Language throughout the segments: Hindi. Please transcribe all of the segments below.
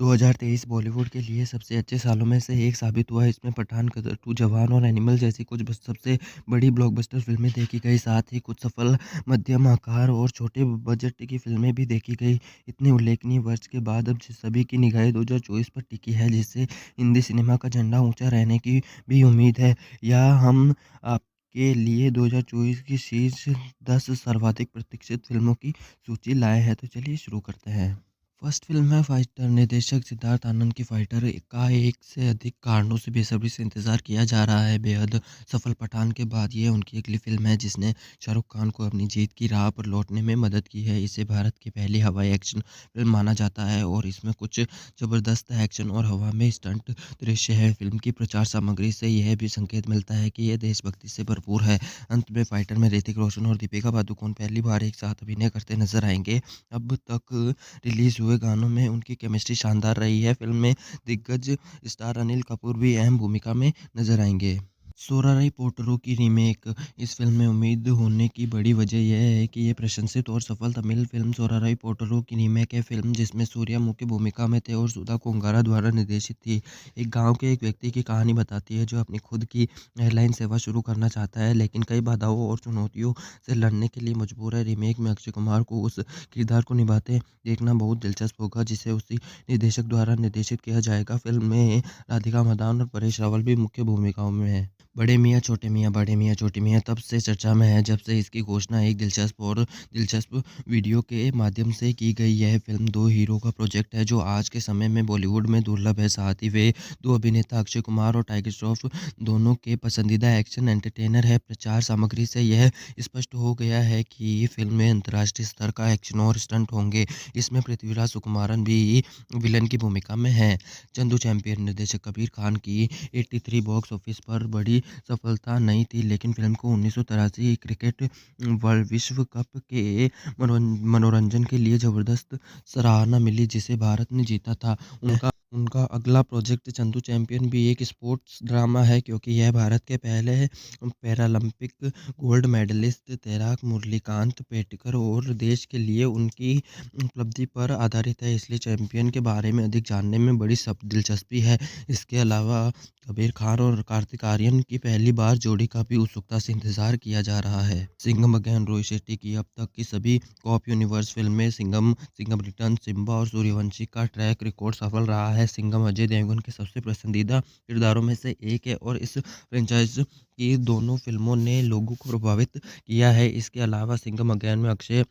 2023 बॉलीवुड के लिए सबसे अच्छे सालों में से एक साबित हुआ। इसमें पठान, कदर टू, जवान और एनिमल जैसी कुछ सबसे बड़ी ब्लॉकबस्टर फिल्में देखी गई। साथ ही कुछ सफल मध्यम आकार और छोटे बजट की फिल्में भी देखी गई। इतने उल्लेखनीय वर्ष के बाद अब सभी की निगाहें 2024 पर टिकी है, जिससे हिंदी सिनेमा का झंडा ऊंचा रहने की भी उम्मीद है। या हम आपके लिए 2024 की शीर्ष 10 सर्वाधिक प्रतीक्षित फिल्मों की सूची लाए हैं। तो चलिए शुरू करते हैं। फर्स्ट फिल्म है फाइटर। निर्देशक सिद्धार्थ आनंद की फाइटर का एक से अधिक कारणों से बेसब्री से इंतजार किया जा रहा है। बेहद सफल पठान के बाद ये उनकी अगली फिल्म है, जिसने शाहरुख खान को अपनी जीत की राह पर लौटने में मदद की है। इसे भारत की पहली हवाई एक्शन फिल्म माना जाता है और इसमें कुछ जबरदस्त एक्शन और हवा में स्टंट दृश्य है। फिल्म की प्रचार सामग्री से यह भी संकेत मिलता है कि यह देशभक्ति से भरपूर है। अंत में फाइटर में ऋतिक रोशन और दीपिका पादुकोण पहली बार एक साथ अभिनय करते नजर आएंगे। अब तक रिलीज़ हुए गानों में उनकी केमिस्ट्री शानदार रही है। फ़िल्म में दिग्गज स्टार अनिल कपूर भी अहम भूमिका में नज़र आएँगे। सोराराई पोटरो की रीमेक। इस फ़िल्म में उम्मीद होने की बड़ी वजह यह है कि ये प्रशंसित और सफल तमिल फ़िल्म सोराराई पोटरो की रीमेक है। फ़िल्म जिसमें सूर्या मुख्य भूमिका में थे और सुधा कोंगारा द्वारा निर्देशित थी। एक गाँव के एक व्यक्ति की कहानी बताती है जो अपनी खुद की एयरलाइन सेवा शुरू करना चाहता है, लेकिन कई बाधाओं और चुनौतियों से लड़ने के लिए मजबूर है। रीमेक में अक्षय कुमार को उस किरदार को निभाते देखना बहुत दिलचस्प होगा, जिसे उसी निर्देशक द्वारा निर्देशित किया जाएगा। फ़िल्म में राधिका मदान और परेश रावल भी मुख्य भूमिकाओं में हैं। बड़े मियाँ छोटे मियाँ, बड़े मियाँ छोटे मियाँ तब से चर्चा में है जब से इसकी घोषणा एक दिलचस्प वीडियो के माध्यम से की गई। यह फ़िल्म 2 हीरो का प्रोजेक्ट है जो आज के समय में बॉलीवुड में दुर्लभ है। साथ ही वे 2 अभिनेता अक्षय कुमार और टाइगर श्रॉफ दोनों के पसंदीदा एक्शन एंटरटेनर है। प्रचार सामग्री से यह स्पष्ट हो गया है कि फ़िल्म में अंतर्राष्ट्रीय स्तर का एक्शन और स्टंट होंगे। इसमें पृथ्वीराज सुकुमारन भी विलन की भूमिका में हैं। चंदू चैंपियन। निर्देशक कबीर खान की 83 बॉक्स ऑफिस पर बड़ी सफलता नहीं थी, लेकिन फ़िल्म को 1983 क्रिकेट वर्ल्ड विश्व कप के मनोरंजन के लिए ज़बरदस्त सराहना मिली, जिसे भारत ने जीता था। उनका उनका अगला प्रोजेक्ट चंदू चैंपियन भी एक स्पोर्ट्स ड्रामा है, क्योंकि यह भारत के पहले पैरालंपिक गोल्ड मेडलिस्ट तैराक मुरलीकांत पेटकर और देश के लिए उनकी उपलब्धि पर आधारित है। इसलिए चैंपियन के बारे में अधिक जानने में बड़ी सब दिलचस्पी है। इसके अलावा कबीर खान और कार्तिक आर्यन की पहली बार जोड़ी का भी उत्सुकता से इंतजार किया जा रहा है। सिंघम अगेन। रोहित शेट्टी की अब तक की सभी कॉप यूनिवर्स फिल्में सिंघम, सिंघम रिटर्न, सिम्बा और सूर्यवंशी का ट्रैक रिकॉर्ड सफल रहा है। सिंघम अजय देवगन के सबसे पसंदीदा किरदारों में से एक है और इस फ्रेंचाइज की दोनों फिल्मों ने लोगों को प्रभावित किया है। इसके अलावा सिंघम अगेन में अक्षय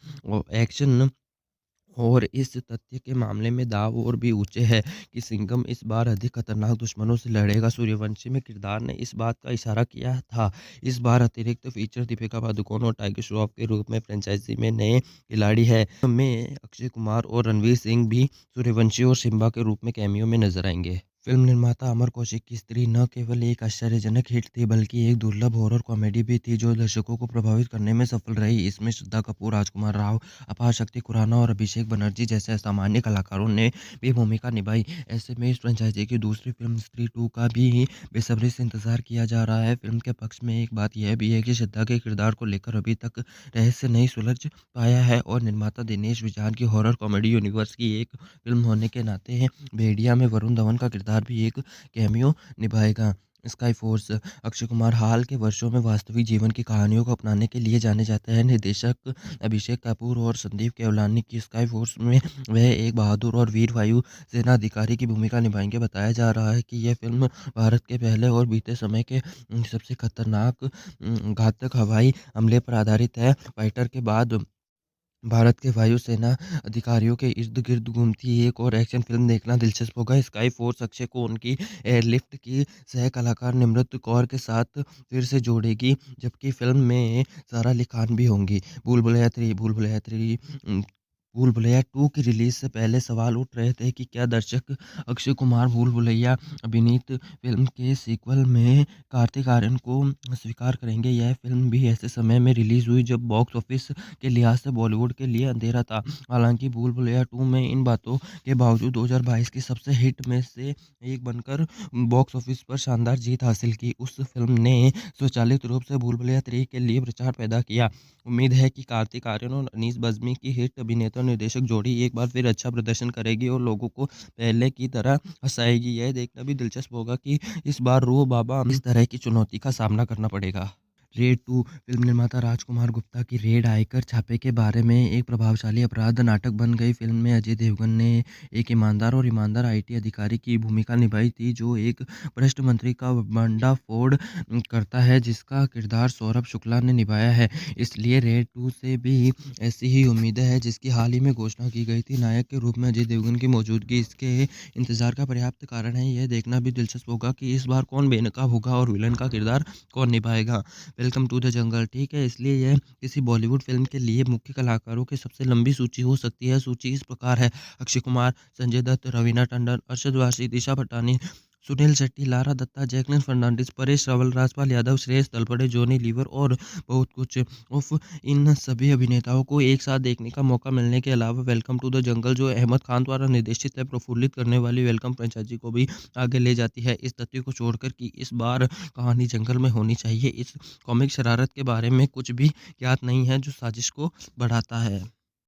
एक्शन और इस तथ्य के मामले में दांव और भी ऊंचे हैं कि सिंघम इस बार अधिक खतरनाक दुश्मनों से लड़ेगा। सूर्यवंशी में किरदार ने इस बात का इशारा किया था। इस बार अतिरिक्त फीचर दीपिका पादुकोण और टाइगर श्रॉफ के रूप में फ्रेंचाइजी में नए खिलाड़ी है। में अक्षय कुमार और रणवीर सिंह भी सूर्यवंशी और सिम्बा के रूप में कैमियो में नजर आएंगे। फिल्म निर्माता अमर कौशिक की स्त्री न केवल एक आश्चर्यजनक हिट थी, बल्कि एक दुर्लभ हॉरर कॉमेडी भी थी जो दर्शकों को प्रभावित करने में सफल रही। इसमें श्रद्धा कपूर, राजकुमार राव, अपार शक्ति खुराना और अभिषेक बनर्जी जैसे असामान्य कलाकारों ने भी भूमिका निभाई। ऐसे में इस फ्रेंचाइजी की दूसरी फिल्म स्त्री 2 का भी बेसब्री से इंतजार किया जा रहा है। फिल्म के पक्ष में एक बात यह भी है कि श्रद्धा के किरदार को लेकर अभी तक रहस्य नहीं सुलझ पाया है और निर्माता दिनेश विजान की हॉरर कॉमेडी यूनिवर्स की एक फिल्म होने के नाते भेड़िया में वरुण धवन का किरदार भी एक कैमियो निभाएगा। Sky force. अक्षय कुमार हाल के वर्षों में वास्तविक जीवन की कहानियों को अपनाने के लिए जाने जाते हैं। निर्देशक अभिषेक कपूर और संदीप केवलानी की स्काई फोर्स में वह एक बहादुर और वीर वायु सेना अधिकारी की भूमिका निभाएंगे। बताया जा रहा है कि यह फिल्म भारत के पहले और बीते समय के सबसे खतरनाक घातक हवाई हमले पर आधारित है। फाइटर के बाद भारत के वायुसेना अधिकारियों के इर्द-गिर्द घूमती एक और एक्शन फ़िल्म देखना दिलचस्प होगा। स्काई फ़ोर्स अक्षय को उनकी एयरलिफ्ट की सह-कलाकार निमृत कौर के साथ फिर से जोड़ेगी, जबकि फ़िल्म में सारा अली खान भी होंगी। भूल भुलैया 2 की रिलीज़ से पहले सवाल उठ रहे थे कि क्या दर्शक अक्षय कुमार भूल भुलैया अभिनीत फ़िल्म के सीक्वल में कार्तिक आर्यन को स्वीकार करेंगे। यह फ़िल्म भी ऐसे समय में रिलीज़ हुई जब बॉक्स ऑफिस के लिहाज से बॉलीवुड के लिए अंधेरा था। हालांकि भूल भुलैया 2 में इन बातों के बावजूद 2022 की सबसे हिट में से एक बनकर बॉक्स ऑफिस पर शानदार जीत हासिल की। उस फिल्म ने स्वचालित रूप से भूल भुलैया 3 के लिए प्रचार पैदा किया। उम्मीद है कि कार्तिक आर्यन और अनीस बज्मी की हिट अभिनेता निर्देशक जोड़ी एक बार फिर अच्छा प्रदर्शन करेगी और लोगों को पहले की तरह हँसाएगी। यह देखना भी दिलचस्प होगा कि इस बार रो बाबा इस तरह की चुनौती का सामना करना पड़ेगा। रेड 2 फिल्म निर्माता राजकुमार गुप्ता की रेड आयकर छापे के बारे में एक प्रभावशाली अपराध नाटक बन गई। फिल्म में अजय देवगन ने एक ईमानदार आईटी अधिकारी की भूमिका निभाई थी जो एक भ्रष्ट मंत्री का भंडाफोड़ करता है, जिसका किरदार सौरभ शुक्ला ने निभाया है। इसलिए रेड 2 से भी ऐसी ही उम्मीदें हैं जिसकी हाल ही में घोषणा की गई थी। नायक के रूप में अजय देवगन की मौजूदगी इसके इंतजार का पर्याप्त कारण है। यह देखना भी दिलचस्प होगा कि इस बार कौन बेनकाब होगा और विलन का किरदार कौन निभाएगा। वेलकम टू द जंगल ठीक है, इसलिए यह किसी बॉलीवुड फ़िल्म के लिए मुख्य कलाकारों की सबसे लंबी सूची हो सकती है। सूची इस प्रकार है: अक्षय कुमार, संजय दत्त, रवीना टंडन, अरशद वारसी, दिशा पटानी, सुनील शेट्टी, लारा दत्ता, जैकलीन फर्नांडिस, परेश रावल, राजपाल यादव, श्रेयस तलपड़े, जॉनी लीवर और बहुत कुछ। उफ़! इन सभी अभिनेताओं को एक साथ देखने का मौका मिलने के अलावा वेलकम टू द जंगल जो अहमद खान द्वारा निर्देशित है, प्रफुल्लित करने वाली वेलकम फ्रेंचाइजी को भी आगे ले जाती है। इस तथ्य को छोड़कर कि इस बार कहानी जंगल में होनी चाहिए, इस कॉमिक शरारत के बारे में कुछ भी ज्ञात नहीं है जो साजिश को बढ़ाता है।